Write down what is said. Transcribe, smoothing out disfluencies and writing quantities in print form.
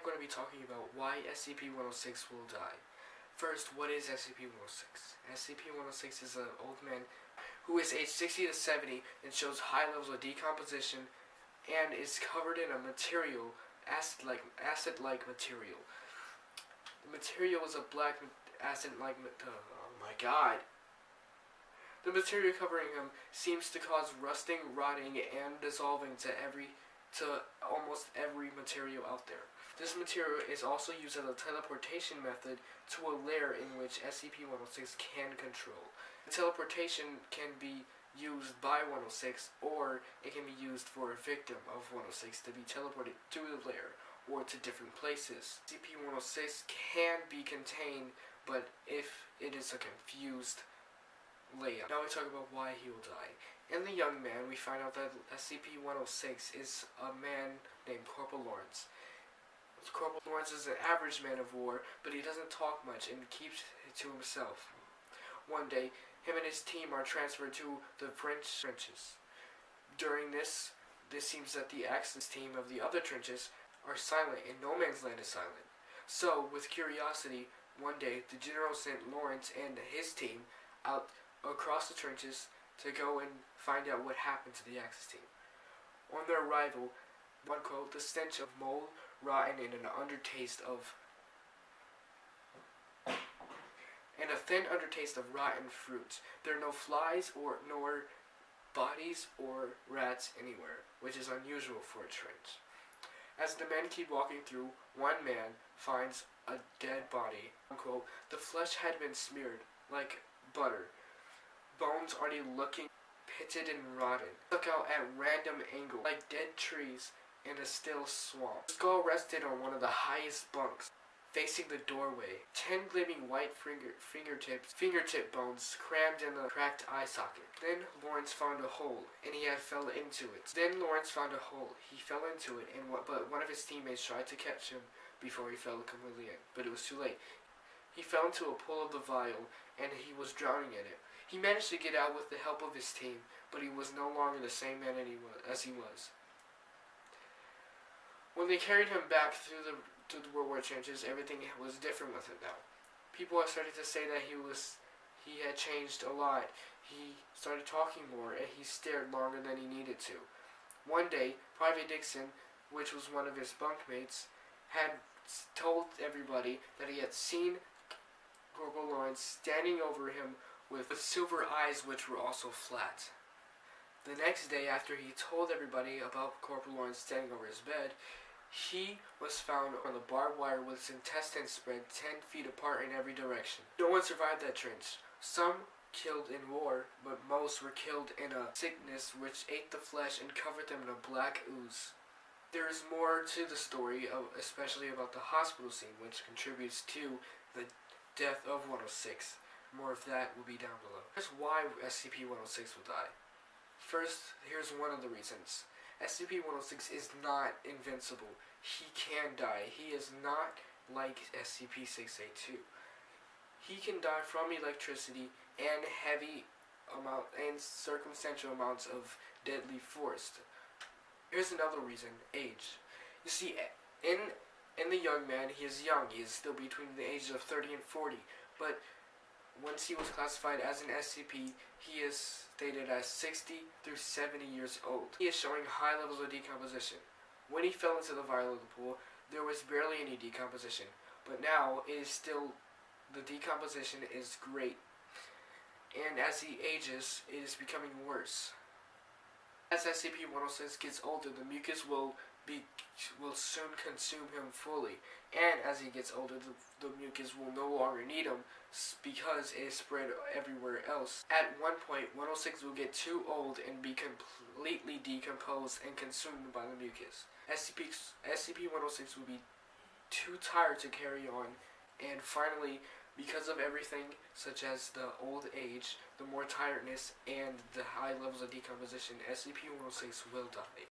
going to be talking about why SCP-106 will die. First, what is SCP-106? SCP-106 is an old man who is aged 60 to 70 and shows high levels of decomposition and is covered in a material, acid-like material. The material is a black acid-like oh my god. The material covering him seems to cause rusting, rotting, and dissolving to almost every material out there. This material is also used as a teleportation method to a lair in which SCP-106 can control. The teleportation can be used by 106, or it can be used for a victim of 106 to be teleported to the lair or to different places. SCP-106 can be contained, but if it is a confused layout. Now we talk about why he will die. In The Young Man, we find out that SCP-106 is a man named Corporal Lawrence. Corporal Lawrence is an average man of war, but he doesn't talk much and keeps it to himself. One day, him and his team are transferred to the French trenches. During this seems that the Axis team of the other trenches are silent and No Man's Land is silent. So, with curiosity, one day the general sent Lawrence and his team out across the trenches to go and find out what happened to the Axis team. On their arrival, one quote, the stench of mold, rotten, and a thin undertaste of rotten fruits. There are no flies nor bodies or rats anywhere, which is unusual for a trench. As the men keep walking through, one man finds a dead body. Unquote, the flesh had been smeared like butter. Bones already looking pitted and rotten. Stuck out at random angles, like dead trees in a still swamp. The skull rested on one of the highest bunks, facing the doorway. 10 gleaming white fingertip bones crammed in a cracked eye socket. Then Lawrence found a hole, and he fell into it. He fell into it, but one of his teammates tried to catch him before he fell completely in, but it was too late. He fell into a pool of the vial, and he was drowning in it. He managed to get out with the help of his team, but he was no longer the same man as he was. When they carried him back to the World War trenches, everything was different with him now. People had started to say that he had changed a lot. He started talking more, and he stared longer than he needed to. One day, Private Dixon, which was one of his bunkmates, had told everybody that he had seen Corporal Lawrence standing over him with silver eyes which were also flat. The next day, after he told everybody about Corporal Lawrence standing over his bed, he was found on the barbed wire with his intestines spread 10 feet apart in every direction. No one survived that trench. Some killed in war, but most were killed in a sickness which ate the flesh and covered them in a black ooze. There is more to the story, especially about the hospital scene, which contributes to the death of 106. More of that will be down below. Here's why SCP-106 will die. First, here's one of the reasons. SCP-106 is not invincible. He can die. He is not like SCP-682. He can die from electricity and circumstantial amounts of deadly force. Here's another reason, age. You see, in The Young Man, he is young. He is still between the ages of 30 and 40, but once he was classified as an SCP, he is stated as 60 through 70 years old. He is showing high levels of decomposition. When he fell into the vial of the pool, there was barely any decomposition, but now the decomposition is great. And as he ages, it is becoming worse. As SCP-106 gets older, the mucus will soon consume him fully, and as he gets older, the mucus will no longer need him because it is spread everywhere else. At one point, 106 will get too old and be completely decomposed and consumed by the mucus. SCP-106 will be too tired to carry on, and finally, because of everything such as the old age, the more tiredness, and the high levels of decomposition, SCP-106 will die.